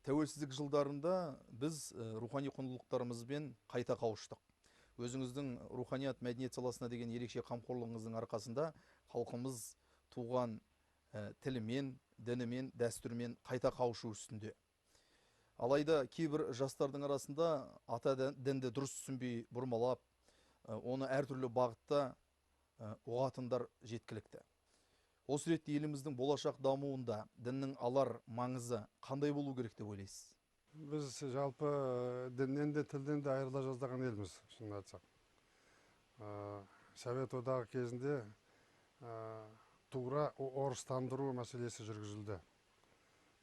Тәуелсіздік жылдарында біз рухани құндылықтарымызбен қайта қауыштық. Өзіңіздің руханият мәдениет саласына деген ерекше қамқорлығыңыздың арқасында халқымыз туған тілімен, дінімен, дәстүрмен қайта қауышу үстінде. Алайда кейбір жастардың арасында ата дінді дұрыс түсінбей бұрмалап, оны әртүрлі бағытта ұғатындар жеткілікті. Осы ретте еліміздің болашақ дамуында діннің алар маңызы қандай болу керек деп ойлайсыз? Біз жалпы діннен де тілден де айырыла жаздаған елміз, шынын айтсақ. Совет одағы кезінде тура орыстандыру мәселесі жүргізілді.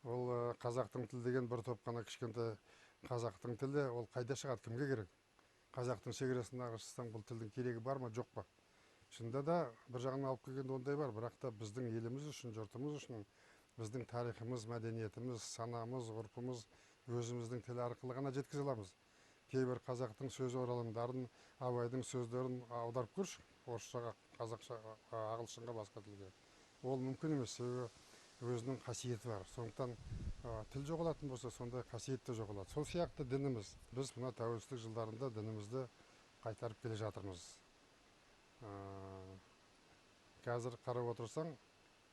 Ол қазақтың тілі деген бір топ қана кішкентай қазақтың тілі, ол қайда шығады, кімге керек? Қазақтың шекарасына қарасаң, бұл тілдің керегі бар ма, жоқ па? Шынында да бір жағынан алып келгенде ондай бар, бірақ та біздің еліміз үшін, жұртымыз үшін, біздің тарихымыз, мәдениетіміз, санамыз, ғұрпымыз өзіміздің тіл арқылы ғана жеткізе аламыз. Кейбір қазақтың сөз оралымдарын, Абайдың сөздерін аударып көрші, орысшаға, қазақшаға, ағылшынға, басқа тілге. Ол мүмкін емес, себебі өзінің қасиеті бар. Сондықтан тіл жоғалатын болса, сондай қасиет те жоғалады. Сол сияқты дініміз. Біз мына тәуелсіздік жылдарында дінімізді қайтарып келе жатырмыз. Қазір қарап отырсаң,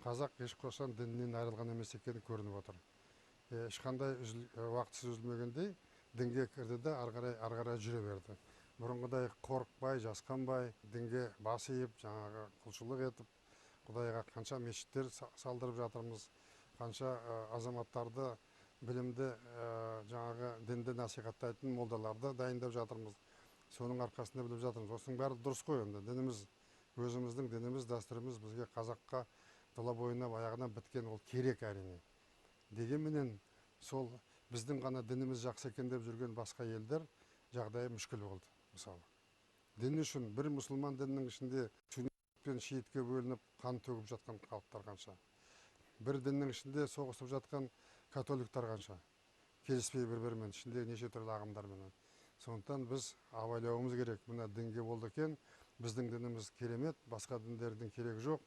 қазақ ешқашан дінінен айырылған емес екені көрініп отыр. Ешқандай уақытсыз үзілмегендей дінге кірді де ары қарай жүре берді. Бұрынғыдай қорықпай, жасқанбай, дінге бас иіп, жаңағы құлшылық етіп, Құдайға қанша мешіттер салдырып жатырмыз, қанша азаматтарды білімді жаңағы дінді насихаттайтын молдаларды дайындап жатырмыз. Соның арқасында біліп жатырмыз. Осының бәрі дұрыс қой енді. Дініміз, өзіміздің дініміз, дәстүріміз бізге қазаққа тұла бойына баяғыдан біткен, ол керек әрине. Дегенменен сол біздің ғана дініміз жақсы екен деп жүрген басқа елдер жағдайы мүшкіл болды, мысалы. Дін үшін бір мұсылман дінінің ішінде сүннет пен шиитке бөлініп қан төгіп жатқан халықтар қанша. Бір діннің ішінде соғысып жатқан католиктар қанша. Келіспей бір-бірімен, ішінде неше түрлі ағымдармен. Сондықтан біз абайлауымыз керек. Мына дінге болды екен, біздің дініміз керемет, басқа діндердің керегі жоқ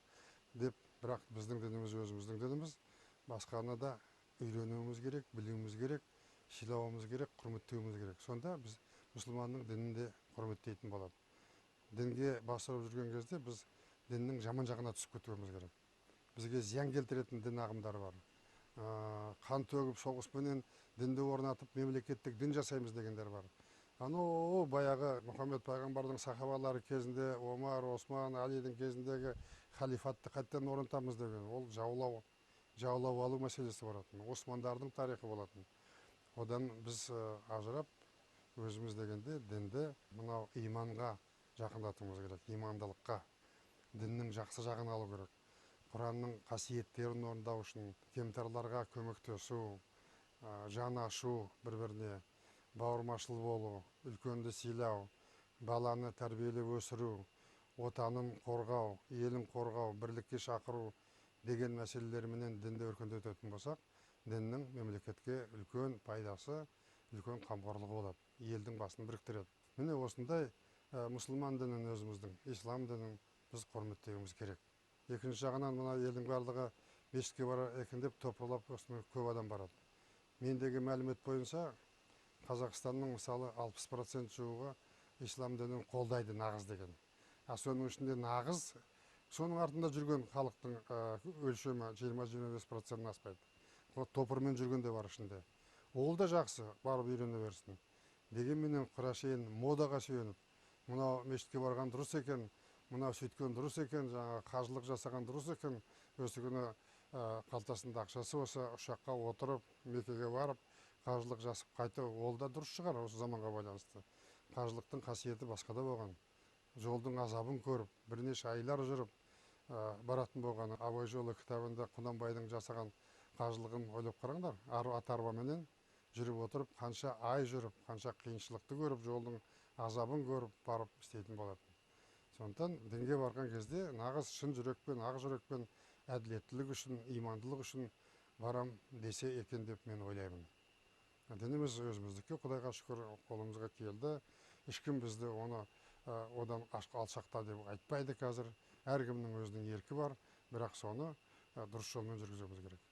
деп, бірақ біздің дініміз өзіміздің дініміз. Басқаны да үйренуіміз керек, білуіміз керек, сыйлауымыз керек, құрметтеуіміз керек. Сонда біз мұсылманның дінін де құрметтейтін болады. Дінге бас ұрып жүрген кезде біз діннің жаман жағына түсіп кетуіміз керек. Бізге зиян келтіретін дін ағымдары бар. Қан төгіп соғыспенен дінді орнатып мемлекеттік дін жасаймыз дегендер бар. Баяғы Мұхаммед пайғамбардың сахабалары кезінде, Омар, Осман, Алидің кезіндегі халифатты қайттан орнатамыз деген, ол жаулап алу мәселесі болатын, Османдардың тарихы болатын. Одан біз ажырап, өзіміз дегенде дінді мынау иманға жақындатуымыз керек, имандылыққа, діннің жақсы жағын алу керек. Құранның қасиеттерін орындау үшін кемтарларға көмектесу, жан ашу бір-біріне, бауырмашыл болу, үлкенді сыйлау, баланы тәрбиелеп өсіру, отанын қорғау, елін қорғау, бірлікке шақыру деген мәселелерменен дінді өркендететін болсақ, діннің мемлекетке үлкен пайдасы, үлкен қамқорлығы болады. Елдің басын біріктіреді. Міне осындай мұсылман дінін өзіміздің, ислам дінін біз құрметтеуіміз керек. Екінші жағынан мына елдің барлығы мешітке барар екен деп топырлап осымен көп адам барады. Мендегі мәлімет бойынша Қазақстанның мысалы 60% жуығы ислам дінін қолдайды, нағыз деген. Соның ішінде нағыз, соның артында жүрген халықтың өлшемі 20-25%-нан аспайды. Топырмен жүрген де бар ішінде. Ол да жақсы, барып үйрене берсін. Дегенменен құрашейін модаға сүйеніп, мынау мешітке барған дұрыс екен, мынау сөйткен дұрыс екен, жаңа қажылық жасаған дұрыс екен, өсі күні қалтасында ақшасы болса, ұшаққа отырып, Меккеге барып, қажылық жасып қайту, ол да дұрыс шығар осы заманға байланысты. Қажылықтың қасиеті басқада болған. Жолдың азабын көріп, бірнеше айлар жүріп баратын болған. Абай жолы кітабында Құнанбайдың жасаған қажылығын ойлап қараңдар. Ат арбаменен жүріп отырып, қанша ай жүріп, қанша қиыншылықты көріп, жолдың азабын көріп барып істейтін болады. Сондықтан дінге барған кезде нағыз шын жүрекпен, ақ жүрекпен, әділеттілік үшін, имандылық үшін барам десе екен деп мен ойлаймын. Дініміз өзіміздікі, Құдайға шүкір, қолымызға келді. Ешкім бізді оны одан алшақта деп айтпайды қазір. Әркімнің өзінің еркі бар, бірақ соны дұрыс жолмен жүргізуіміз керек.